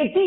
80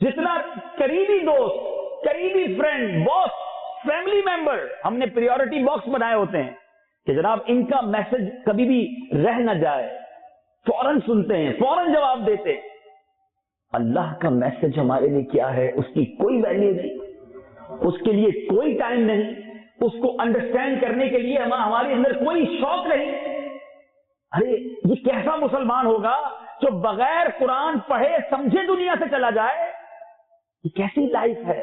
جتنا قریبی دوست، قریبی فرینڈ، باس، فیملی ممبر، ہم نے پریورٹی باکس بنائے ہوتے ہیں کہ جناب ان کا میسج کبھی بھی رہ نہ جائے، فوراً سنتے ہیں، فوراً جواب دیتے ہیں۔ اللہ کا میسج ہمارے لیے کیا ہے، اس کی کوئی ویلیو نہیں، اس کے لیے کوئی ٹائم نہیں، اس کو انڈرسٹینڈ کرنے کے لیے ہمارے اندر کوئی شوق نہیں۔ ارے یہ کیسا مسلمان ہوگا جو بغیر قرآن پڑھے سمجھے دنیا سے چلا جائے؟ یہ کیسی لائف ہے؟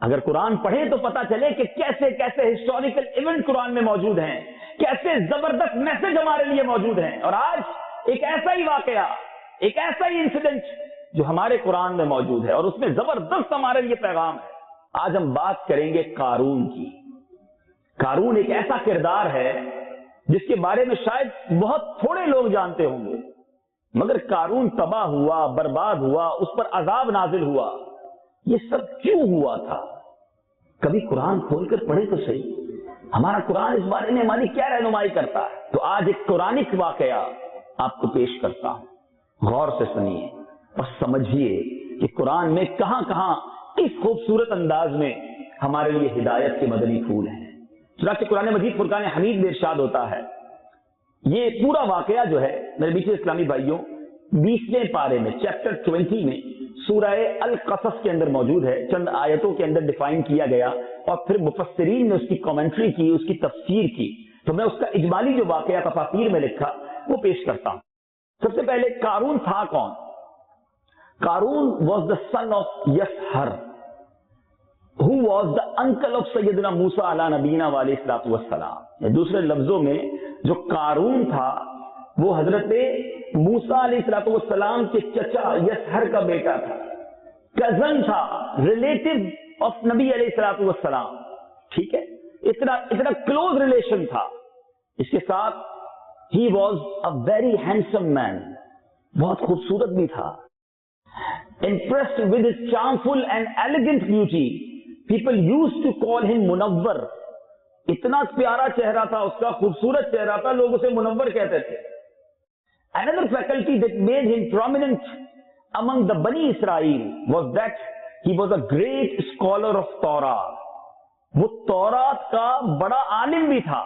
اگر قرآن پڑھیں تو پتا چلے کہ کیسے کیسے ہسٹوریکل ایونٹ قرآن میں موجود ہیں، کیسے زبردست میسج ہمارے لیے موجود ہیں۔ اور آج ایک ایسا ہی واقعہ، ایک ایسا ہی انسیڈنٹ جو ہمارے قرآن میں موجود ہے اور اس میں زبردست ہمارے لیے پیغام ہے۔ آج ہم بات کریں گے قارون کی۔ قارون ایک ایسا کردار ہے جس کے بارے میں شاید بہت تھوڑے لوگ جانتے ہوں گے، مگر قارون تباہ ہوا، برباد ہوا، اس پر عذاب نازل ہوا۔ یہ سب کیوں ہوا تھا؟ کبھی قرآن کھول کر پڑھے تو صحیح، ہمارا قرآن اس بارے میں ہماری کیا رہنمائی کرتا ہے۔ تو آج ایک قرآنک واقعہ آپ کو پیش کرتا ہوں، غور سے سنیے اور سمجھیے کہ قرآن میں کہاں کہاں کس خوبصورت انداز میں ہمارے لیے ہدایت کے مدنی پھول ہیں۔ چنانچہ قرآن مجید فرقان حمید میں ارشاد ہوتا ہے، یہ پورا واقعہ جو ہے میرے میٹھے اسلامی بھائیوں 20ویں پارے میں چیپٹر 20 میں سورہ القصص کے اندر موجود ہے، چند آیتوں کے اندر ڈیفائن کیا گیا اور پھر مفسرین نے اس کی کامنٹری کی، اس کی تفسیر کی۔ تو میں اس کا اجمالی جو واقعہ تفاسیر میں لکھا وہ پیش کرتا ہوں۔ سب سے پہلے قارون تھا کون؟ Qarun was the son of Yishar who was the uncle of سیدنا موسیٰ علیہ نبینا علیہ الصلوۃ والسلام۔ دوسرے لفظوں میں جو قارون تھا وہ حضرت موسیٰ علیہ الصلوۃ والسلام کے چچا یسہر کا بیٹا تھا، کزن تھا، ریلیٹو آف نبی علیہ الصلوۃ والسلام۔ ٹھیک ہے، اتنا کلوز ریلیشن تھا۔ اس کے ساتھ he was a very handsome man، بہت خوبصورت بھی تھا۔ impressed with his charmful and elegant beauty, people used to call him منور۔ اتنا پیارا چہرہ تھا اس کا، خوبصورت چہرہ تھا، لوگ اسے منور کہتے تھے۔ Another faculty that made him prominent among the Bani Israel was that he was a great scholar of Torah۔ وہ تورات کا بڑا عالم بھی تھا۔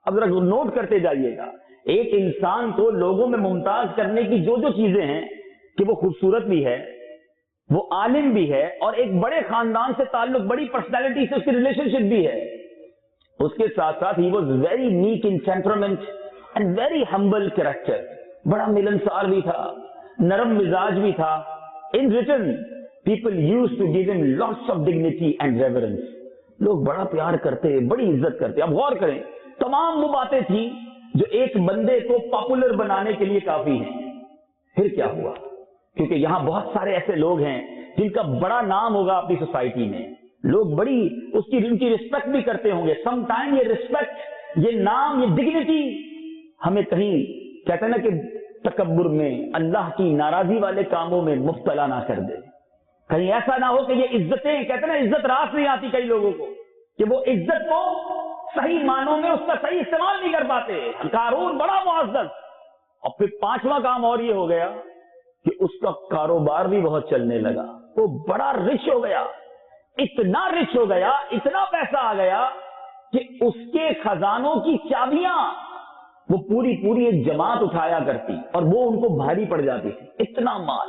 اب ذرا نوٹ کرتے جائیے گا، ایک انسان کو لوگوں میں ممتاز کرنے کی جو جو چیزیں ہیں کہ وہ خوبصورت بھی ہے، وہ عالم بھی ہے، اور ایک بڑے خاندان سے تعلق، بڑی پرسنالٹی سے اس کی ریلیشن شپ بھی ہے۔ اس کے ساتھ ساتھ ہی was very meek in temperament and very humble character, بڑا ملنسار بھی تھا، نرم مزاج بھی تھا۔ In return people used to give him lots of dignity and reverence, لوگ بڑا پیار کرتے، بڑی عزت کرتے۔ اب غور کریں، تمام وہ باتیں تھیں جو ایک بندے کو پاپولر بنانے کے لیے کافی ہیں۔ پھر کیا ہوا؟ کیونکہ یہاں بہت سارے ایسے لوگ ہیں جن کا بڑا نام ہوگا اپنی سوسائٹی میں، لوگ بڑی ان کی رسپیکٹ بھی کرتے ہوں گے۔ سم ٹائم یہ رسپیکٹ، یہ نام، یہ ڈگنیٹی ہمیں کہیں کہتے ہیں نا کہ تکبر میں، اللہ کی ناراضی والے کاموں میں مبتلا نہ کر دے۔ کہیں ایسا نہ ہو کہ یہ عزتیں، کہتے ہیں نا عزت راس نہیں آتی کئی لوگوں کو، کہ وہ عزت کو صحیح معنوں میں اس کا صحیح استعمال نہیں کر پاتے۔ قارون بڑا معزز، اور پھر پانچواں کام اور یہ ہو گیا کہ اس کا کاروبار بھی بہت چلنے لگا، وہ بڑا رچ ہو گیا، اتنا رچ ہو گیا، اتنا پیسہ آ گیا کہ اس کے خزانوں کی چابیاں وہ پوری ایک جماعت اٹھایا کرتی اور وہ ان کو بھاری پڑ جاتی تھی، اتنا مال۔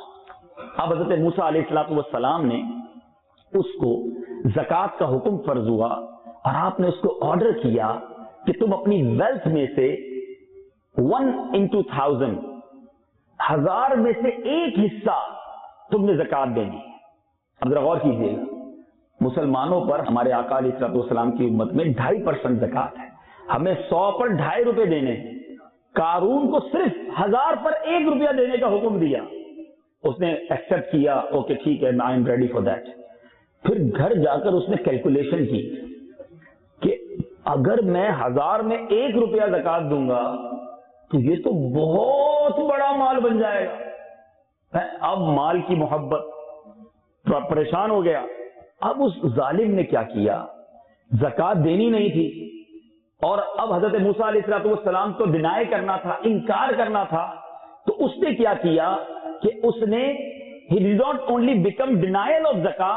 اب حضرت موسیٰ علیہ الصلوۃ والسلام نے اس کو زکوٰۃ کا حکم فرض ہوا اور آپ نے اس کو آرڈر کیا کہ تم اپنی ویلتھ میں سے 1/1000، 1000 میں سے ایک حصہ تم نے زکوٰۃ دینی ہے۔ اب ذرا غور کیجیے گا، مسلمانوں پر ہمارے آقا علیہ الصلوۃ والسلام کی امت میں 2.5% زکوٰۃ ہے، ہمیں 100 پر 2.5 روپے دینے ہیں۔ قارون کو صرف 1000 پر 1 روپیہ دینے کا حکم دیا، اس نے ایکسپٹ کیا، اوکے ٹھیک ہے، I am ready for that. پھر گھر جا کر اس نے کیلکولیشن کی کہ اگر میں 1000 میں 1 روپیہ زکوٰۃ دوں گا تو یہ تو بہت بڑا مال بن جائے گا۔ اب مال کی محبت، پریشان ہو گیا۔ اب اس ظالم نے کیا کیا، زکوٰۃ دینی نہیں تھی اور اب حضرت موسیٰ علیہ السلام کو ڈینائی کرنا تھا، انکار کرنا تھا، تو اس نے کیا کیا کہ اس نے he did not only become denial of zakah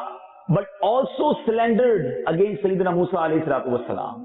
but also slandered against Sayyidina Musa alayhi salatu wassalam.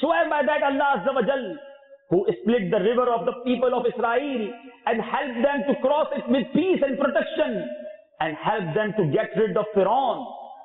swear by that Allah Azza wa Jal who split the river of the people of Israel and helped them to cross it with peace and protection and helped them to get rid of Pharaoh.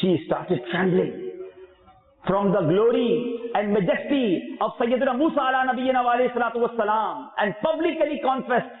She started trembling from the glory and majesty of Sayyidina Musa ala nabiyyina wa alayhi salatu wassalam and publicly confessed,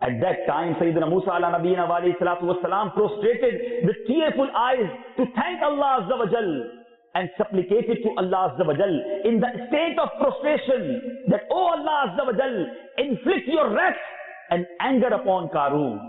At that time, Sayyidina Musa ala nabiyyina wa alayhi salatu wassalam prostrated with tearful eyes to thank Allah Azza wa Jal and supplicated to Allah Azza wa Jal in the state of prostration that, oh Allah Azza wa Jal, inflict your wrath and anger upon Qarun.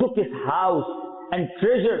took his house and treasure.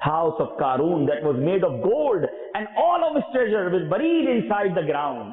house of Qarun that was made of gold and all of his treasure was buried inside the ground.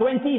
20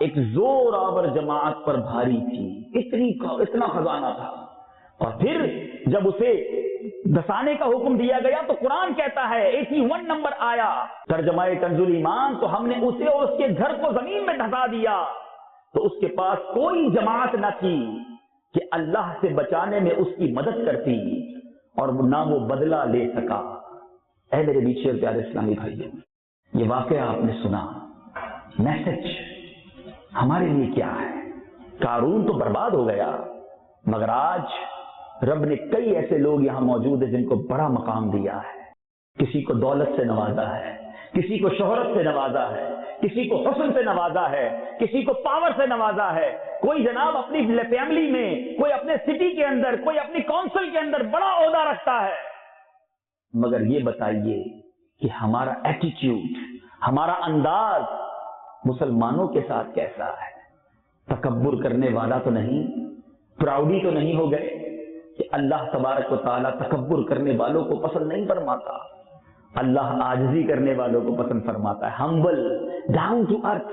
ایک زور آور جماعت پر بھاری تھی، اتنا خزانہ تھا. اور پھر جب اسے دسانے کا حکم دیا گیا تو قرآن کہتا ہے 81 نمبر آیا ترجمہ کنز الایمان، تو ہم نے اسے اور اس کے گھر کو زمین میں دھسا دیا تو اس کے پاس کوئی جماعت نہ تھی کہ اللہ سے بچانے میں اس کی مدد کرتی، اور نہ وہ بدلہ لے سکا. اے میرے بیچ پیارے اسلامی بھائیوں، یہ واقعہ آپ نے سنا، میسج ہمارے لیے کیا ہے؟ قارون تو برباد ہو گیا، مگر آج رب نے کئی ایسے لوگ یہاں موجود ہیں جن کو بڑا مقام دیا ہے. کسی کو دولت سے نوازا ہے، کسی کو شہرت سے نوازا ہے، کسی کو حسن سے نوازا ہے، کسی کو پاور سے نوازا ہے. کوئی جناب اپنی فیملی میں، کوئی اپنے سٹی کے اندر، کوئی اپنی کونسل کے اندر بڑا عہدہ رکھتا ہے. مگر یہ بتائیے کہ ہمارا ایٹیٹیوڈ، ہمارا انداز مسلمانوں کے ساتھ کیسا ہے؟ تکبر کرنے والا تو نہیں، پراؤڈی تو نہیں ہو گئے کہ اللہ تبارک و تعالیٰ تکبر کرنے والوں کو پسند نہیں فرماتا، اللہ عاجزی کرنے والوں کو پسند فرماتا ہے. Humble, down to earth.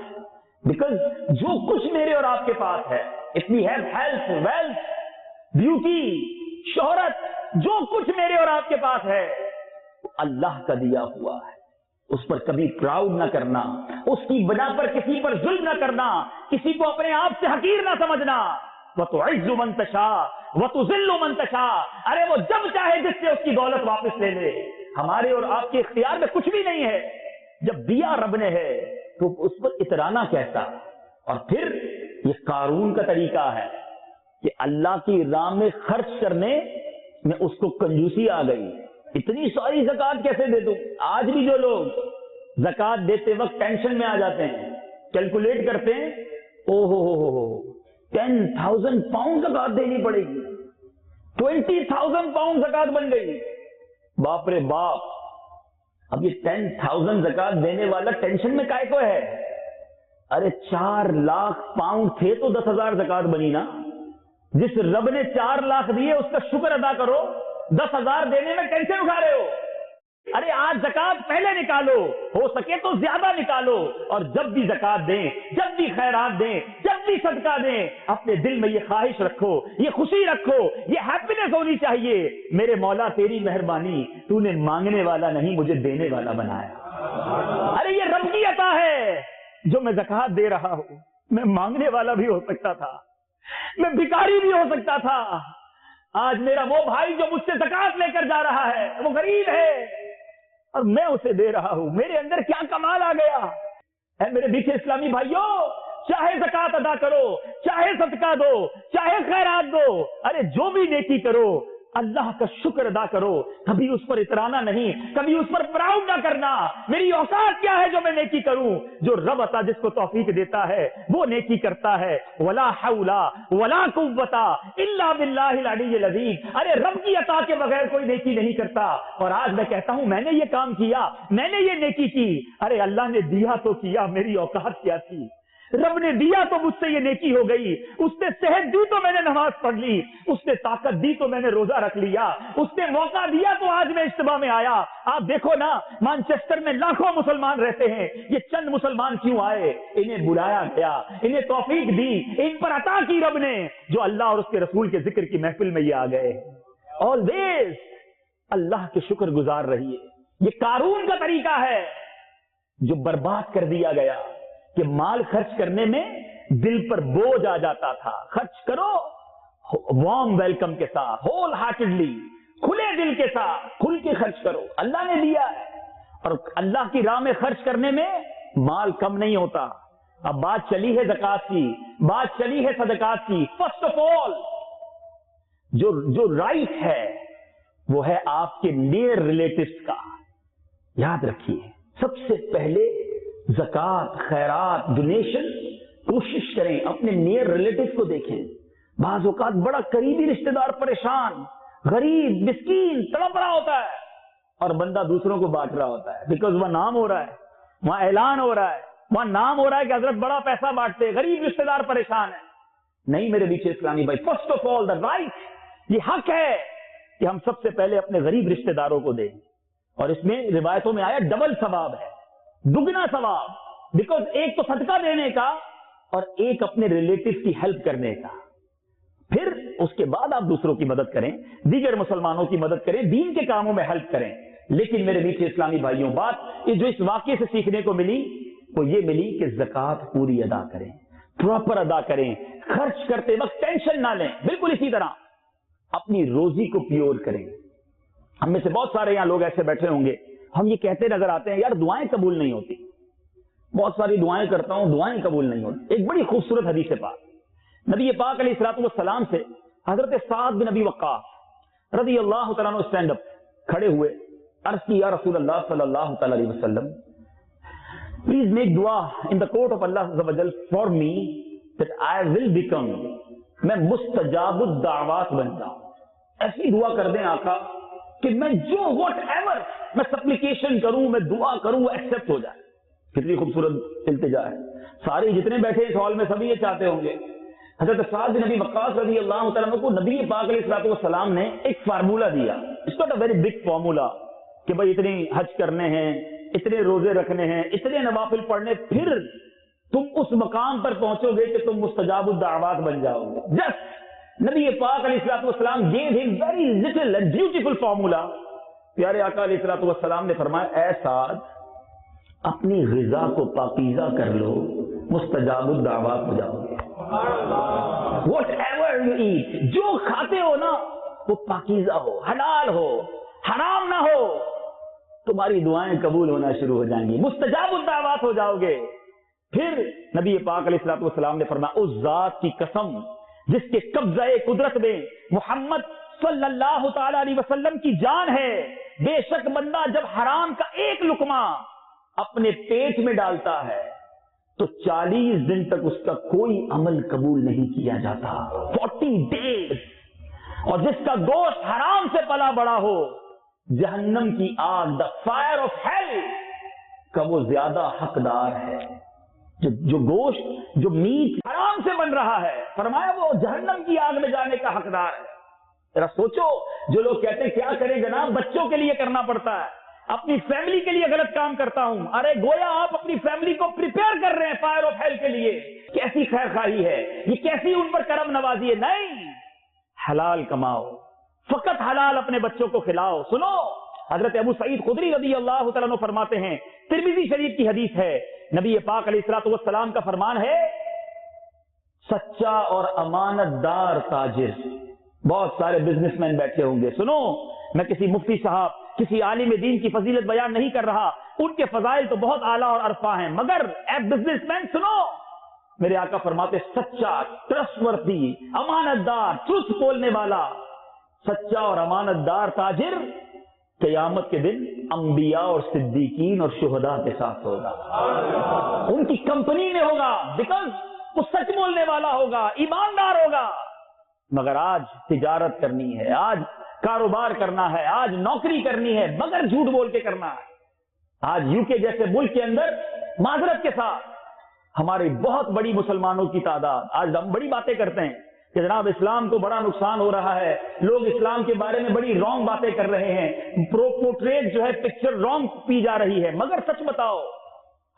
Because جو کچھ میرے اور آپ کے پاس ہے، if we have health, wealth, beauty, شہرت، جو کچھ میرے اور آپ کے پاس ہے اللہ کا دیا ہوا ہے. اس پر کبھی پراؤڈ نہ کرنا، اس کی بنا پر کسی پر ظلم نہ کرنا، کسی کو اپنے آپ سے حقیر نہ سمجھنا. وَتُعِزُّ مَن تَشَاءُ وَتُذِلُّ مَن تَشَاءُ. ارے وہ جب چاہے جس سے اس کی دولت واپس لے لے. ہمارے اور آپ کے اختیار میں کچھ بھی نہیں ہے. جب دیا رب نے ہے تو اس پر اترانا کیسا؟ اور پھر یہ قارون کا طریقہ ہے کہ اللہ کی راہ میں خرچ کرنے میں اس کو کنجوسی آ گئی. اتنی ساری زکات کیسے دے دوں؟ آج بھی جو لوگ زکات دیتے وقت ٹینشن میں آ جاتے ہیں، کیلکولیٹ کرتے ہیں، او ہو 10,000 پاؤنڈ زکات دینی پڑے گی، 20,000 پاؤنڈ زکات بن گئی. باپ رے باپ. اب یہ 10,000 زکات دینے والا ٹینشن میں کائے کو ہے؟ ارے 4 لاکھ پاؤنڈ تھے تو 10,000 زکات بنی نا. جس رب نے 4 لاکھ دیے اس کا شکر ادا کرو. 10,000 دینے میں ٹینشن اٹھا رہے ہو. ارے آج زکات پہلے نکالو، ہو سکے تو زیادہ نکالو، اور جب بھی زکات دیں، جب بھی خیرات دیں، جب بھی صدقہ دیں، اپنے دل میں یہ خواہش رکھو، یہ خوشی رکھو، یہ ہیپینس ہونی چاہیے، میرے مولا تیری مہربانی، تو نے مانگنے والا نہیں مجھے دینے والا بنایا. ارے یہ رب کی عطا ہے جو میں زکات دے رہا ہوں. میں مانگنے والا بھی ہو سکتا تھا، میں بھکاری بھی ہو سکتا تھا. آج میرا وہ بھائی جو مجھ سے زکات لے کر جا رہا ہے وہ غریب ہے اور میں اسے دے رہا ہوں. میرے اندر کیا کمال آ گیا. اے میرے بیچے اسلامی بھائیوں، چاہے زکات ادا کرو، چاہے صدقہ دو، چاہے خیرات دو، ارے جو بھی نیکی کرو اللہ کا شکر ادا کرو. کبھی اس پر اترانا نہیں، کبھی اس پر پراؤڈ نہ کرنا. میری اوقات کیا ہے جو میں نیکی کروں؟ جو رب عطا جس کو توفیق دیتا ہے وہ نیکی کرتا ہے. ولا حول ولا قوت الا باللہ العلی العظیم. ارے رب کی عطا کے بغیر کوئی نیکی نہیں کرتا. اور آج میں کہتا ہوں میں نے یہ کام کیا، میں نے یہ نیکی کی. ارے اللہ نے دیا تو کیا، میری اوقات کیا تھی؟ رب نے دیا تو مجھ سے یہ نیکی ہو گئی. اس نے صحت دی تو میں نے نماز پڑھ لی، اس نے طاقت دی تو میں نے روزہ رکھ لیا، اس نے موقع دیا تو آج میں اجتماع میں آیا. آپ دیکھو نا، مانچسٹر میں لاکھوں مسلمان رہتے ہیں، یہ چند مسلمان کیوں آئے؟ انہیں بلایا گیا، انہیں توفیق دی، ان پر عطا کی رب نے، جو اللہ اور اس کے رسول کے ذکر کی محفل میں یہ آ گئے. آلویز اللہ کے شکر گزار رہیے. یہ قارون کا طریقہ ہے جو برباد کر دیا گیا کہ مال خرچ کرنے میں دل پر بوجھ آ جاتا تھا. خرچ کرو وارم ویلکم کے ساتھ، ہول ہارٹڈلی، کھلے دل کے ساتھ، کھل کے خرچ کرو. اللہ نے دیا ہے، اور اللہ کی راہ میں خرچ کرنے میں مال کم نہیں ہوتا. اب بات چلی ہے زکات کی، بات چلی ہے صدقات کی. فرسٹ آف آل جو رائٹ ہے وہ ہے آپ کے نیئر ریلیٹیوز کا. یاد رکھیے، سب سے پہلے زکات، خیرات، ڈونیشن کوشش کریں اپنے نیئر ریلیٹیو کو دیکھیں. بعض اوقات بڑا قریبی رشتہ دار پریشان، غریب، مسکین، تڑپ رہا ہوتا ہے اور بندہ دوسروں کو بانٹ رہا ہوتا ہے. بیکاز وہاں نام ہو رہا ہے، وہاں اعلان ہو رہا ہے، وہاں نام ہو رہا ہے کہ حضرت بڑا پیسہ بانٹتے، غریب رشتہ دار پریشان ہے. نہیں میرے بیچ اسلامی بھائی، first of all the right, یہ حق ہے کہ ہم سب سے پہلے اپنے غریب رشتہ داروں کو دیں. اور اس میں روایتوں میں آیا ڈبل ثواب ہے، دگنا ثواب. بیکاز ایک تو صدقہ دینے کا اور ایک اپنے ریلیٹو کی ہیلپ کرنے کا. پھر اس کے بعد آپ دوسروں کی مدد کریں, دیگر مسلمانوں کی مدد کریں, دین کے کاموں میں ہیلپ کریں. لیکن میرے میٹھے اسلامی بھائیوں, بات جو اس واقعے سے سیکھنے کو ملی وہ یہ ملی کہ زکوٰۃ پوری ادا کریں, پراپر ادا کریں, خرچ کرتے وقت ٹینشن نہ لیں. بالکل اسی طرح اپنی روزی کو پیور کریں. ہم میں سے بہت سارے یہاں لوگ ایسے بیٹھے ہوں گے, ہم یہ کہتے نظر آتے ہیں یار دعائیں قبول نہیں ہوتی, بہت ساری دعائیں کرتا ہوں دعائیں قبول نہیں ہوتی. ایک بڑی خوبصورت حدیث پاک نبی پاک علیہ الصلوۃ والسلام سے حضرت سعد بن ابی وقاص رضی اللہ تعالیٰ عنہ اسٹینڈ اپ کھڑے ہوئے, عرض کی یا رسول اللہ صلی اللہ تعالی علیہ وسلم, پلیز میک دعا ان دا کورٹ آف اللہ عز وجل for me that I will become, میں مستجاب الدعوات بن جاؤں. ایسی دعا کر دیں آقا کہ میں جو واٹ ایور میں سپلیکیشن کروں, میں دعا کروں, وہ ایکسپٹ ہو جائے. کتنی خوبصورت التجا ہے. سارے جتنے بیٹھے اس ہال میں سبھی یہ چاہتے ہوں گے. حضرت سعد بن ابی وقاص رضی اللہ تعالیٰ عنہ کو نبی پاک علیہ الصلوۃ والسلام نے ایک فارمولا دیا. It's not a very big formula کہ بھائی اتنی حج کرنے ہیں, اتنے روزے رکھنے ہیں, اتنے نوافل پڑھنے, پھر تم اس مقام پر پہنچو گے کہ تم مستجاب الدعوات بن جاؤ گے. جسٹ نبی پاک علیہ الصلوۃ والسلام gave him very little and beautiful formula. پیارے آقا علیہ الصلوۃ والسلام نے فرمایا, اے سعد اپنی غذا کو پاکیزہ کر لو, مستجاب الدعوات ہو جاؤ گے. واٹ ایور یو ایٹ, جو کھاتے ہو نا وہ پاکیزہ ہو, حلال ہو, حرام نہ ہو, تمہاری دعائیں قبول ہونا شروع ہو جائیں گی, مستجاب الدعوات ہو جاؤ گے. پھر نبی پاک علیہ الصلوۃ والسلام نے فرمایا, اس ذات کی قسم جس کے قبضہ قدرت میں محمد صلی اللہ تعالی علیہ وسلم کی جان ہے, بے شک بندہ جب حرام کا ایک لقمہ اپنے پیٹ میں ڈالتا ہے تو 40 دن تک اس کا کوئی عمل قبول نہیں کیا جاتا, 40 days. اور جس کا گوشت حرام سے پلا بڑا ہو, جہنم کی آگ, دا فائر آف ہیل کا وہ زیادہ حقدار ہے. جو گوشت, جو میٹ حرام سے بن رہا ہے, فرمایا وہ جہنم کی آگ میں جانے کا حقدار ہے. ذرا سوچو, جو لوگ کہتے ہیں کیا کریں جناب, بچوں کے لیے کرنا پڑتا ہے, اپنی فیملی کے لیے غلط کام کرتا ہوں. ارے گویا آپ اپنی فیملی کو پریپیئر کر رہے ہیں فائر آف ہیل کے لیے. کیسی خیر خواہی ہے یہ, کیسی ان پر کرم نوازی ہے. نہیں, حلال کماؤ, فقط حلال اپنے بچوں کو کھلاؤ. سنو, حضرت ابو سعید خدری رضی اللہ تعالیٰ عنہ فرماتے ہیں, ترمذی شریف کی حدیث ہے, نبی پاک علیہ الصلوۃ والسلام کا فرمان ہے, سچا اور امانت دار تاجر. بہت سارے بزنس مین بیٹھے ہوں گے. سنو, میں کسی مفتی صاحب, کسی عالم دین کی فضیلت بیان نہیں کر رہا, ان کے فضائل تو بہت اعلیٰ اور عرفہ ہیں, مگر ایز بزنس مین سنو, میرے آقا فرماتے سچا, ٹرسٹ ورتھی, امانت دار, ٹروتھ بولنے والا, سچا اور امانت دار تاجر قیامت کے دن انبیاء اور صدیقین اور شہداء کے ساتھ ہوگا, ان کی کمپنی میں ہوگا, بیکاز وہ سچ بولنے والا ہوگا, ایماندار ہوگا. مگر آج تجارت کرنی ہے, آج کاروبار کرنا ہے, آج نوکری کرنی ہے, مگر جھوٹ بول کے کرنا ہے. آج یو کے جیسے ملک کے اندر معذرت کے ساتھ ہماری بہت بڑی مسلمانوں کی تعداد, آج ہم بڑی باتیں کرتے ہیں کہ جناب اسلام کو بڑا نقصان ہو رہا ہے, لوگ اسلام کے بارے میں بڑی رانگ باتیں کر رہے ہیں, پورٹریٹ جو ہے پکچر رانگ پی جا رہی ہے. مگر سچ بتاؤ,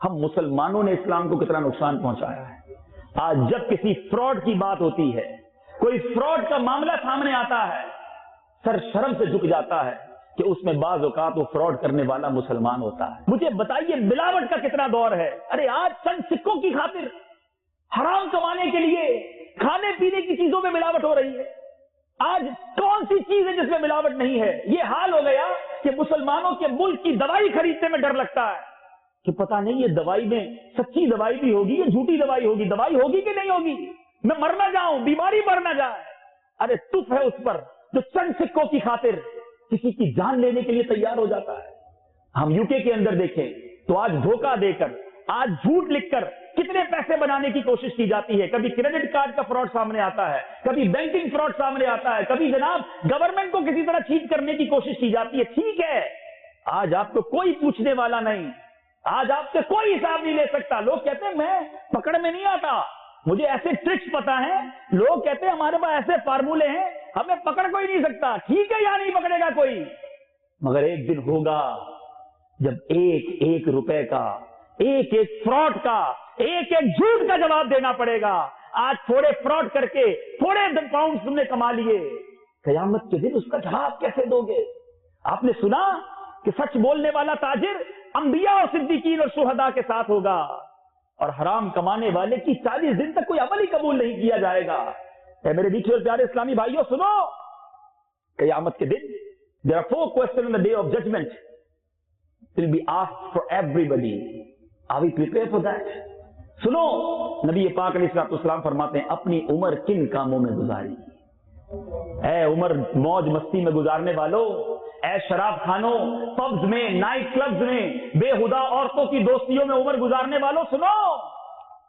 ہم مسلمانوں نے اسلام کو کتنا نقصان پہنچایا ہے. آج جب کسی فراڈ کی بات ہوتی ہے, کوئی فراڈ کا معاملہ سامنے آتا ہے, سر شرم سے جھک جاتا ہے کہ اس میں بعض اوقات وہ فراڈ کرنے والا مسلمان ہوتا ہے. مجھے بتائیے ملاوٹ کا کتنا دور ہے. ارے آج چند سکوں کی خاطر حرام کمانے کے لیے کھانے پینے کی چیزوں میں ملاوٹ ہو رہی ہے. آج کون سی چیز ہے جس میں ملاوٹ نہیں ہے. یہ حال ہو گیا کہ مسلمانوں کے ملک کی دوائی خریدنے میں ڈر لگتا ہے کہ پتہ نہیں یہ دوائی میں سچی دوائی بھی ہوگی یا جھوٹی دوائی ہوگی, دوائی ہوگی کہ نہیں ہوگی, میں مر نہ جاؤں, بیماری بڑھ نہ جائے. ارے تف ہے اس پر جو چند سکوں کی خاطر کسی کی جان لینے کے لیے تیار ہو جاتا ہے. ہم یو کے اندر دیکھیں تو آج دھوکہ دے کر, آج جھوٹ لکھ کر کتنے پیسے بنانے کی کوشش کی جاتی ہے. کبھی کریڈٹ کارڈ کا فراڈ سامنے آتا ہے, کبھی بینکنگ فراڈ سامنے آتا ہے, کبھی جناب گورنمنٹ کو کسی طرح چیٹ کرنے کی کوشش کی جاتی ہے. ٹھیک ہے, آج آپ کو کوئی پوچھنے والا نہیں, آج آپ سے کوئی حساب نہیں لے سکتا. لوگ کہتے ہیں میں پکڑ میں نہیں آتا, مجھے ایسے ٹرکس پتا ہیں. لوگ کہتے ہیں ہمارے پاس ایسے فارمولے ہیں, ہمیں پکڑ کوئی نہیں سکتا. ٹھیک ہے, یا نہیں پکڑے گا کوئی, مگر ایک دن ہوگا جب ایک روپے کا, ایک ایک فراڈ کا, ایک ایک جھوٹ کا جواب دینا پڑے گا. آج تھوڑے فراڈ کر کے تھوڑے پاؤنڈ تم نے کما لیے, قیامت کے دن اس کا جواب کیسے دو گے؟ آپ نے سنا کہ سچ بولنے والا تاجر انبیاء اور صدیقین اور شہداء کے ساتھ ہوگا, اور حرام کمانے والے کی 40 دن تک کوئی عمل ہی قبول نہیں کیا جائے گا. اے میرے بیچ اور پیارے اسلامی بھائیوں سنو, قیامت کے دن there are 4 questions on the day of judgment will be asked for everybody. Are we prepared for that? سنو, نبی پاک علیہ السلام فرماتے ہیں اپنی عمر کن کاموں میں گزاری. اے عمر موج مستی میں گزارنے والوں, اے شراب خانوں, پبز میں, نائٹ کلبز میں, بےہدہ عورتوں کی دوستیوں میں عمر گزارنے والوں, سنو.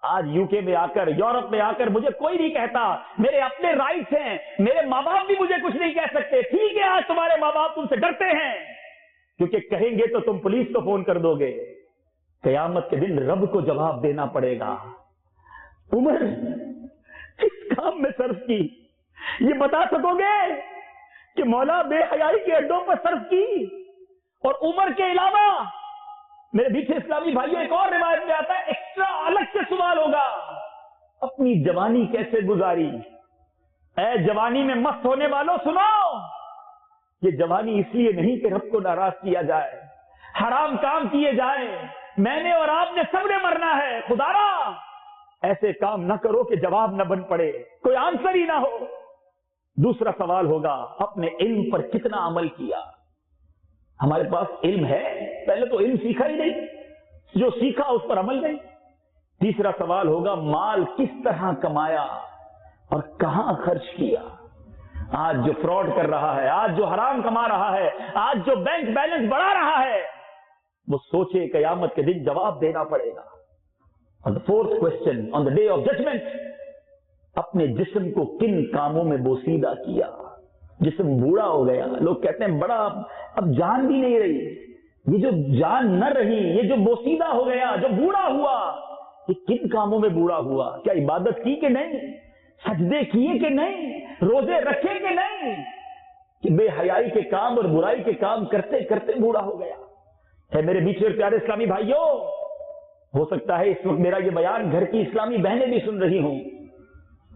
آج یو کے میں آ کر, یورپ میں آ کر مجھے کوئی نہیں کہتا, میرے اپنے رائٹس ہیں, میرے ماں باپ بھی مجھے کچھ نہیں کہہ سکتے. ٹھیک ہے, آج تمہارے ماں باپ تم سے ڈرتے ہیں کیونکہ کہیں گے تو تم پولیس کو فون کر دو گے. قیامت کے دن رب کو جواب دینا پڑے گا. عمر کس کام میں صرف کی, یہ بتا سکو گے کہ مولا بے حیائی کے اڈوں پر صرف کی؟ اور عمر کے علاوہ میرے بیچ اسلامی بھائیوں ایک اور روایت میں آتا ہے, ایکسٹرا الگ سے سوال ہوگا, اپنی جوانی کیسے گزاری. اے جوانی میں مست ہونے والوں سنو, یہ جوانی اس لیے نہیں کہ رب کو ناراض کیا جائے, حرام کام کیے جائیں, میں نے اور آپ نے سب نے مرنا ہے. خدارا ایسے کام نہ کرو کہ جواب نہ بن پڑے, کوئی آنسر ہی نہ ہو. دوسرا سوال ہوگا اپنے علم پر کتنا عمل کیا. ہمارے پاس علم ہے, پہلے تو علم سیکھا ہی نہیں, جو سیکھا اس پر عمل نہیں. تیسرا سوال ہوگا مال کس طرح کمایا اور کہاں خرچ کیا. آج جو فراڈ کر رہا ہے, آج جو حرام کما رہا ہے, آج جو بینک بیلنس بڑھا رہا ہے, وہ سوچے قیامت کے دن جواب دینا پڑے گا. اور the fourth question on the day of judgment, اپنے جسم کو کن کاموں میں بوسیدہ کیا. جسم بوڑھا ہو گیا, لوگ کہتے ہیں بڑا, اب جان بھی نہیں رہی. یہ جو جان نہ رہی, یہ جو بوسیدہ ہو گیا, جو بوڑھا ہوا, یہ کن کاموں میں بوڑھا ہوا؟ کیا عبادت کی کہ نہیں, سجدے کیے کہ نہیں, روزے رکھے کہ نہیں, کہ بے حیائی کے کام اور برائی کے کام کرتے کرتے بوڑھا ہو گیا. ہے میرے بیچ اور پیارے اسلامی بھائیوں, ہو سکتا ہے اس وقت میرا یہ بیان گھر کی اسلامی بہنیں بھی سن رہی ہوں,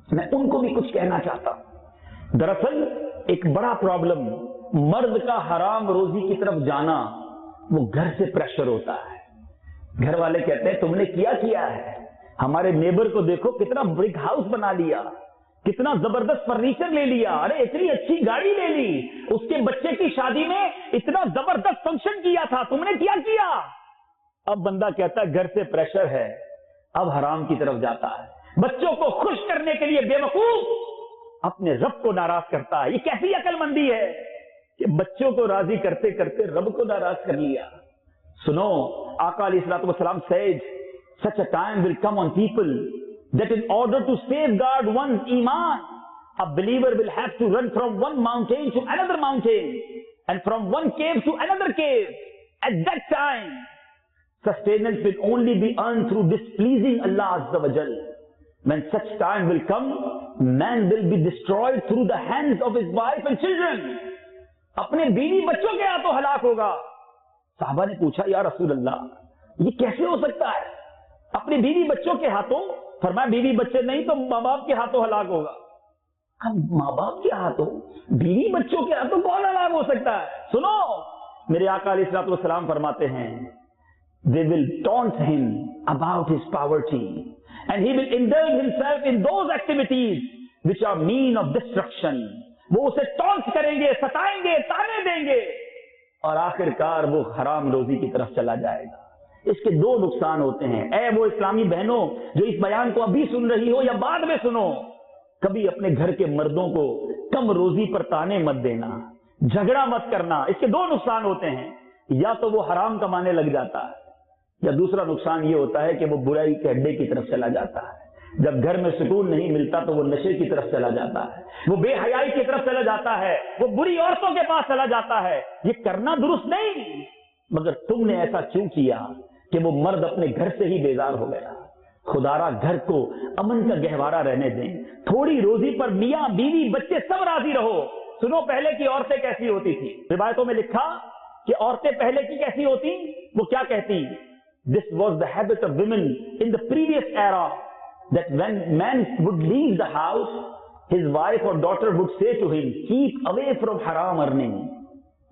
میں ان کو بھی کچھ کہنا چاہتا ہوں. دراصل ایک بڑا پرابلم مرد کا حرام روزی کی طرف جانا, وہ گھر سے پریشر ہوتا ہے. گھر والے کہتے ہیں تم نے کیا ہے, ہمارے نیبر کو دیکھو کتنا برک ہاؤس بنا لیا, کتنا زبردست فرنیچر لے لیا, ارے اتنی اچھی گاڑی لے لی, اس کے بچے کی شادی میں اتنا زبردست فنکشن کیا تھا, تم نے کیا. اب بندہ کہتا ہے گھر سے پریشر ہے, اب حرام کی طرف جاتا ہے. بچوں کو خوش کرنے کے لیے بے وقوف اپنے رب کو ناراض کرتا ہے. یہ کیسی عقل مندی ہے کہ بچوں کو راضی کرتے کرتے رب کو ناراض کر لیا. سنو, آقا علیہ الصلوۃ والسلام said such a time will come on people that in order to safeguard one's iman, a believer will have to run from one mountain to another mountain and from one cave to another cave. At that time sustenance will only be earned through displeasing Allah Azza wa Jal. When such time will come, man will be destroyed through the hands of his wife and children. اپنے بیوی بچوں کے ہاتھوں ہلاک ہوگا. صحابہ نے پوچھا یا رسول اللہ, یہ کیسے ہو سکتا ہے اپنے بیوی بچوں کے ہاتھوں؟ فرمایا بیوی بچے نہیں تو ماں باپ کے ہاتھوں ہلاک ہوگا. اب ماں باپ کے ہاتھوں, بیوی بچوں کے ہاتھوں کون ہلاک ہو سکتا ہے؟ سنو, میرے آقا علیہ الصلوۃ والسلام فرماتے ہیں they will taunt him about his poverty and he will indulge himself in those activities which are mean of destruction. وہ اسے ٹانٹ کریں گے, ستائیں گے, تانے دیں گے, اور آخر کار وہ حرام روزی کی طرف چلا جائے گا. اس کے 2 نقصان ہوتے ہیں. اے وہ اسلامی بہنوں جو اس بیان کو ابھی سن رہی ہو یا بعد میں سنو, کبھی اپنے گھر کے مردوں کو کم روزی پر تانے مت دینا, جھگڑا مت کرنا. اس کے 2 نقصان ہوتے ہیں, یا تو وہ حرام کمانے لگ جاتا ہے, یا دوسرا نقصان یہ ہوتا ہے کہ وہ برائی کے اڈے کی طرف چلا جاتا ہے. جب گھر میں سکون نہیں ملتا تو وہ نشے کی طرف چلا جاتا ہے, وہ بے حیائی کی طرف چلا جاتا ہے, وہ بری عورتوں کے پاس چلا جاتا ہے. یہ کرنا درست نہیں, مگر تم نے ایسا کیوں کیا کہ وہ مرد اپنے گھر سے ہی بیزار ہو گیا. خدارا گھر کو امن کا گہوارہ رہنے دیں, تھوڑی روزی پر میاں بیوی بچے سب راضی رہو. سنو, پہلے کی عورتیں کیسی ہوتی تھی. روایتوں میں لکھا کہ عورتیں پہلے کی کیسی ہوتی, وہ کیا کہتی This was the habit of women in the previous era, that when man would leave the house, his wife or daughter would say to him, keep away from haram earning.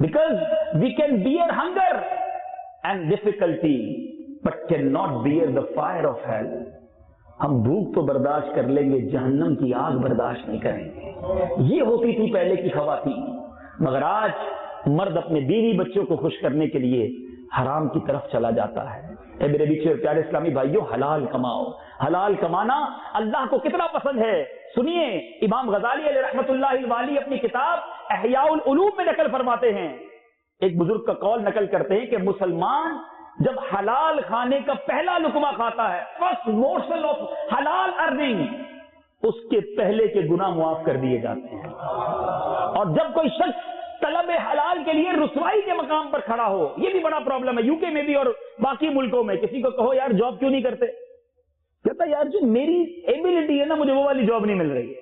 because we can bear hunger and difficulty but cannot bear the fire of hell. ہم بھوک تو برداشت کر لیں گے, جہنم کی آگ برداشت نہیں کریں گے. یہ ہوتی تھی پہلے کی خواتین. مگر آج مرد اپنے بیوی بچوں کو خوش کرنے کے لیے حرام کی طرف چلا جاتا ہے. اے میرے بیچے پیارے اسلامی بھائیوں, حلال کماؤ. حلال کمانا اللہ کو کتنا پسند ہے. سنیے, امام غزالی علیہ رحمت اللہ الوالی اپنی کتاب احیاء العلوم میں نقل فرماتے ہیں, ایک بزرگ کا قول نقل کرتے ہیں کہ مسلمان جب حلال کھانے کا پہلا لقمہ کھاتا ہے, فرسٹ مورسل آف حلال ارننگ, اس کے پہلے کے گناہ معاف کر دیے جاتے ہیں. اور جب کوئی شخص طلب حلال کے لیے رسوائی کے مقام پر کھڑا ہو, یہ بھی بڑا پرابلم ہے یو کے میں بھی اور باقی ملکوں میں. کسی کو کہو یار جاب کیوں نہیں کرتے, کہتا یار جو میری ایبلٹی ہے نا, مجھے وہ والی جاب نہیں مل رہی ہے,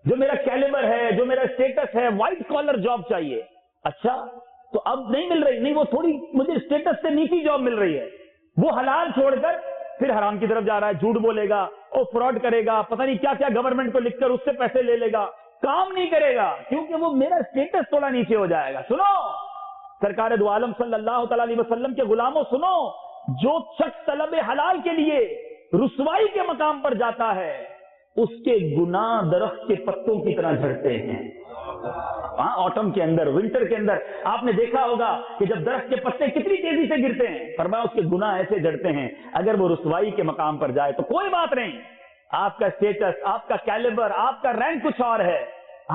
جو میرا کیلیبر ہے, جو میرا اسٹیٹس ہے, وائٹ کالر جاب چاہیے. اچھا تو اب نہیں مل رہی, نہیں وہ تھوڑی مجھے اسٹیٹس سے نیچی جاب مل رہی ہے. وہ حلال چھوڑ کر پھر حرام کی طرف جا رہا ہے, جھوٹ بولے گا اور فراڈ کرے گا, پتہ نہیں کیا کیا گورنمنٹ کو لکھ کر اس سے پیسے لے لے گا, کام نہیں کرے گا کیونکہ وہ میرا اسٹیٹس تھوڑا نیچے ہو جائے گا. سنو سرکار دو عالم صلی اللہ تعالی علیہ وسلم کے غلاموں, سنو, جو شخص طلب حلال کے لیے رسوائی کے مقام پر جاتا ہے, اس کے گناہ درخت کے پتوں کی طرح جھڑتے ہیں. آٹم کے اندر, ونٹر کے اندر آپ نے دیکھا ہوگا کہ جب درخت کے پتے کتنی تیزی سے گرتے ہیں, فرمایا اس کے گناہ ایسے جڑتے ہیں. اگر وہ رسوائی کے مقام پر جائے تو کوئی بات نہیں, آپ کا اسٹیٹس, آپ کا کیلیبر, آپ کا رینک کچھ اور ہے,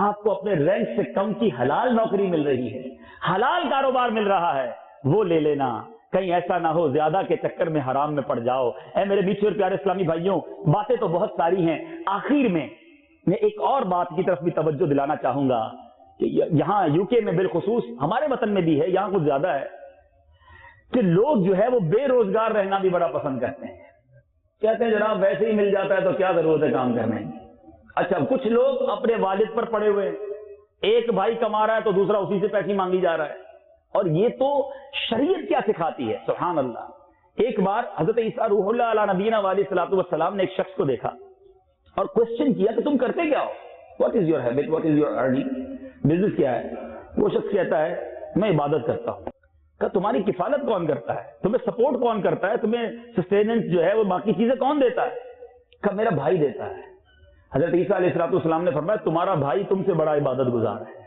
آپ کو اپنے رینک سے کم کی حلال نوکری مل رہی ہے, حلال کاروبار مل رہا ہے, وہ لے لینا. کہیں ایسا نہ ہو زیادہ کے چکر میں حرام میں پڑ جاؤ. اے میرے بیچ اور پیارے اسلامی بھائیوں, باتیں تو بہت ساری ہیں, آخر میں ایک اور بات کی طرف بھی توجہ دلانا چاہوں گا کہ یہاں یو کے میں بالخصوص, ہمارے وطن میں بھی ہے, یہاں کچھ زیادہ ہے کہ لوگ جو ہے وہ بے روزگار رہنا بھی بڑا پسند کرتے ہیں. کہتے ہیں جناب ویسے ہی مل جاتا ہے تو کیا ضرورت ہے کام کرنے کی. اچھا کچھ لوگ اپنے والد پر پڑے ہوئے, ایک بھائی کما رہا ہے تو دوسرا اسی سے پیسے مانگی جا رہا ہے. اور یہ تو شریعت کیا سکھاتی ہے, سبحان اللہ. ایک بار حضرت عیسیٰ روح اللہ علیہ نبینا علیہ الصلوۃ والسلام نے ایک شخص کو دیکھا اور کوشچن کیا کہ تم کرتے کیا ہو, what is your habit, what is your earning, business کیا ہے. وہ شخص کہتا ہے میں عبادت کرتا ہوں. کہ تمہاری کفالت کون کرتا ہے, تمہیں سپورٹ کون کرتا ہے, تمہیں سسٹیننس جو ہے وہ باقی چیزیں کون دیتا ہے. کہ میرا بھائی دیتا ہے. حضرت عیسیٰ علیہ الصلوۃ والسلام نے فرمایا تمہارا بھائی تم سے بڑا عبادت گزار ہے.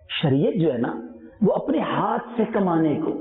شریعت جو ہے نا وہ اپنے ہاتھ سے کمانے کو,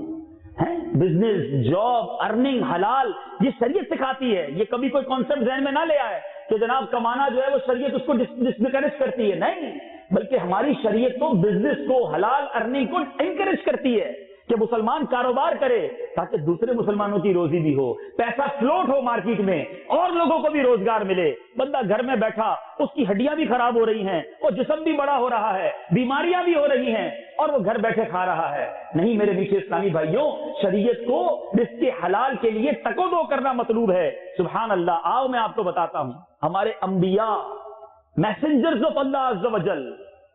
بزنس, جاب, ارننگ, حلال, یہ شریعت سکھاتی ہے. یہ کبھی کوئی کانسیپٹ ذہن میں نہ لے آئے کہ جناب کمانا جو ہے وہ شریعت اس کو ڈسکریج کرتی ہے. نہیں, بلکہ ہماری شریعت تو بزنس کو, حلال ارننگ کو انکریج کرتی ہے کہ مسلمان کاروبار کرے تاکہ دوسرے مسلمانوں کی روزی بھی ہو, پیسہ فلوٹ ہو مارکیٹ میں, اور لوگوں کو بھی روزگار ملے. بندہ گھر میں بیٹھا, اس کی ہڈیاں بھی خراب ہو رہی ہیں, وہ جسم بھی بڑا ہو رہا ہے, بیماریاں بھی ہو رہی ہیں, اور وہ گھر بیٹھے کھا رہا ہے. نہیں میرے نیچے اسلامی بھائیوں, شریعت کو رزق حلال کے لیے تکو دو کرنا مطلوب ہے. سبحان اللہ. آؤ میں آپ کو بتاتا ہوں, ہمارے انبیاء, میسنجرز آف اللہ عز و جل,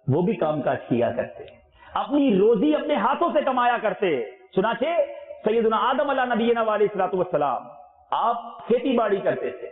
وہ بھی کام کاج کیا کرتے, اپنی روزی اپنے ہاتھوں سے کمایا کرتے. چنانچہ سیدنا آدم علیہ نبینا علیہ الصلوۃ والسلام, آپ کھیتی باڑی کرتے تھے,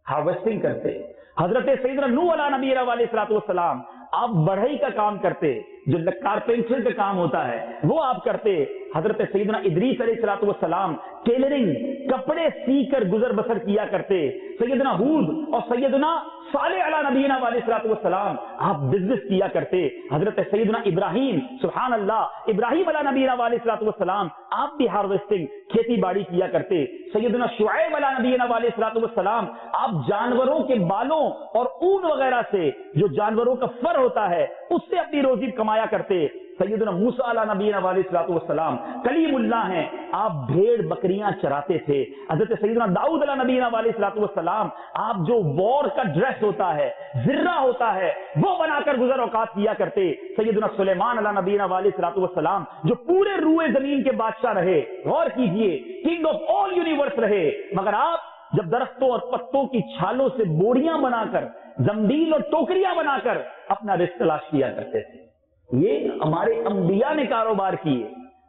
ہارویسٹنگ کرتے. حضرت سیدنا نوح علیہ نبینا علیہ الصلوۃ والسلام, آپ بڑھئی کا کام کرتے, جو کارپینٹر کا کام ہوتا ہے وہ آپ کرتے. حضرت سیدنا ادریس علیہ الصلوۃ والسلام ٹیلرنگ, کپڑے سی کر گزر بسر کیا کرتے. سیدنا ہود اور سیدنا صالح علیہ نبینا علیہ الصلوۃ والسلام, آپ بزنس کیا کرتے. حضرت سیدنا ابراہیم, سبحان اللہ, ابراہیم علیہ نبینا علیہ الصلوۃ والسلام, آپ بھی ہارویسٹنگ, کھیتی باڑی کیا کرتے. سیدنا شعیب علیہ نبینا علیہ الصلوۃ والسلام, آپ جانوروں کے بالوں اور اون وغیرہ سے, جو جانوروں کا فر ہوتا ہے, اس سے اپنی روزی کمایا کرتے. سیدنا موسیٰ علیہ نبینا علیہ الصلوۃ والسلام کلیم اللہ ہیں, آپ بھیڑ بکریاں چراتے تھے. حضرت سیدنا داؤد علیہ نبینا علیہ الصلوۃ والسلام, آپ جو وار کا ڈریس ہوتا ہے, زرہ ہوتا ہے, وہ بنا کر گزر اوقات کیا کرتے. سیدنا سلیمان علیہ نبینا علیہ الصلوۃ والسلام, جو پورے روئے زمین کے بادشاہ رہے, غور کیجئے, کنگ آف آل یونیورس رہے, مگر آپ جب درختوں اور پتوں کی چھالوں سے بوریاں بنا کر, زنبیل اور ٹوکریاں بنا کر اپنا رزق تلاش کیا کرتے تھے. یہ ہمارے انبیاء نے کاروبار کیے.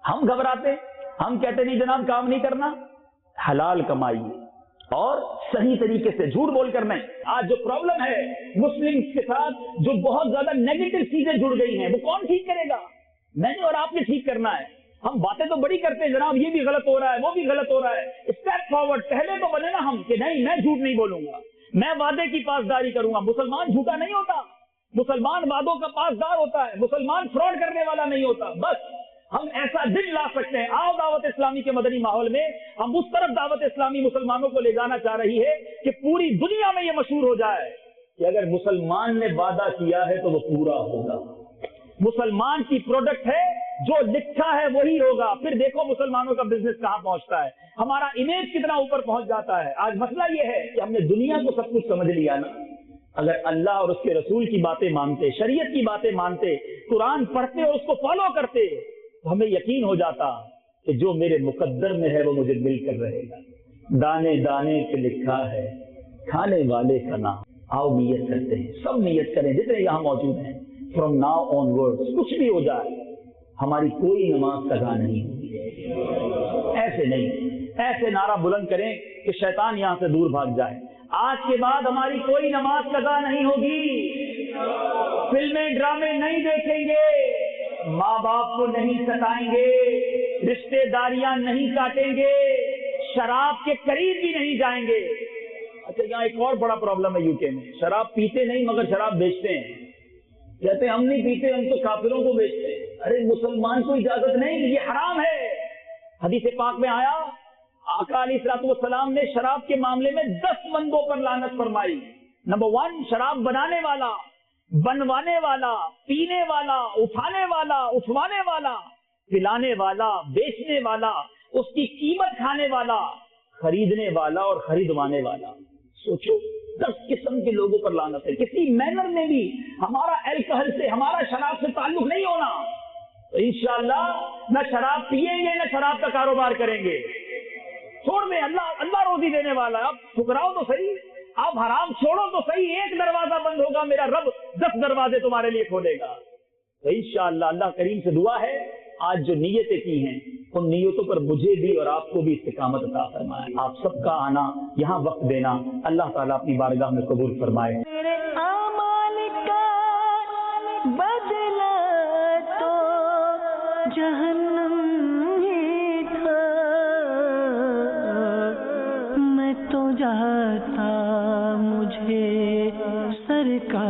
ہم گھبراتے, ہم کہتے نہیں جناب کام نہیں کرنا، حلال کمائیے اور صحیح طریقے سے، جھوٹ بول کر نہیں۔ آج جو پرابلم ہے مسلم کے ساتھ، جو بہت زیادہ نیگیٹو چیزیں جڑ گئی ہیں، وہ کون ٹھیک کرے گا؟ میں نے اور آپ نے ٹھیک کرنا ہے۔ ہم باتیں تو بڑی کرتے ہیں جناب، یہ بھی غلط ہو رہا ہے، وہ بھی غلط ہو رہا ہے، اسٹیپ فارورڈ، پہلے تو بنے نا ہم کہ نہیں میں جھوٹ نہیں بولوں گا، میں وعدے کی پاسداری کروں گا۔ مسلمان جھوٹا نہیں ہوتا، مسلمان وعدوں کا پاسدار ہوتا ہے، مسلمان فراڈ کرنے والا نہیں ہوتا۔ بس ہم ایسا دن لا سکتے ہیں۔ آؤ دعوت اسلامی کے مدنی ماحول میں ہم اس طرف دعوت اسلامی مسلمانوں کو لے جانا چاہ رہی ہے کہ پوری دنیا میں یہ مشہور ہو جائے کہ اگر مسلمان نے وعدہ کیا ہے تو وہ پورا ہوگا۔ مسلمان کی پروڈکٹ ہے، جو لکھا ہے وہی ہوگا۔ پھر دیکھو مسلمانوں کا بزنس کہاں پہنچتا ہے، ہمارا امیج کتنا اوپر پہنچ جاتا ہے۔ آج مسئلہ یہ ہے کہ ہم نے دنیا کو سب کچھ سمجھ لیا نا۔ اگر اللہ اور اس کے رسول کی باتیں مانتے، شریعت کی باتیں مانتے، قرآن پڑھتے اور اس کو فالو کرتے تو ہمیں یقین ہو جاتا کہ جو میرے مقدر میں ہے وہ مجھے مل کر رہے گا۔ دانے دانے پہ لکھا ہے کھانے والے کا نام۔ آؤ نیت کرتے ہیں، سب نیت کریں جتنے یہاں موجود ہیں۔ فرام ناؤ آن ورڈ کچھ بھی ہو جائے ہماری کوئی نماز قضا نہیں ہوگی۔ ایسے نہیں، ایسے نعرہ بلند کریں کہ شیطان یہاں سے دور بھاگ جائے۔ آج کے بعد ہماری کوئی نماز قضا نہیں ہوگی، فلمیں ڈرامے نہیں دیکھیں گے، ماں باپ کو نہیں ستائیں گے، رشتے داریاں نہیں کاٹیں گے، شراب کے قریب بھی نہیں جائیں گے۔ اچھا یہاں ایک اور بڑا پرابلم ہے یو کے میں، شراب پیتے نہیں مگر شراب بیچتے ہیں۔ کہتے ہیں ہم نہیں پیتے، ہم تو کافروں کو بیچتے ہیں۔ ارے مسلمان کو اجازت نہیں، یہ حرام ہے۔ حدیث پاک میں آیا آقا علیہ الصلوۃ والسلام نے شراب کے معاملے میں 10 بندوں پر لعنت فرمائی۔ نمبر 1 شراب بنانے والا، بنوانے والا، پینے والا، اٹھانے والا، اٹھوانے والا، پلانے والا، بیچنے والا، اس کی قیمت کھانے والا، خریدنے والا اور خریدوانے والا۔ سوچو 10 قسم کے لوگوں پر لعنت ہے۔ کسی مینر میں بھی ہمارا الکحل سے، ہمارا شراب سے تعلق نہیں ہونا تو انشاءاللہ نہ شراب پیئیں گے نہ شراب کا کاروبار کریں گے۔ چھوڑ دیں، اللہ روزی دینے والا ہے۔ آپ ٹھکراؤ تو صحیح، آپ حرام چھوڑو تو صحیح، ایک دروازہ بند ہوگا میرا رب 10 دروازے تمہارے لیے کھولے گا۔ تو انشاءاللہ اللہ کریم سے دعا ہے آج جو نیتیں کی ہیں ان نیتوں پر مجھے بھی اور آپ کو بھی استقامت عطا فرمائے۔ آپ سب کا آنا، یہاں وقت دینا اللہ تعالیٰ اپنی بارگاہ میں قبول فرمائے۔ میرے اعمال کا بدلہ تو جہنم ہی تھا، میں تو جاتا مجھے سرکار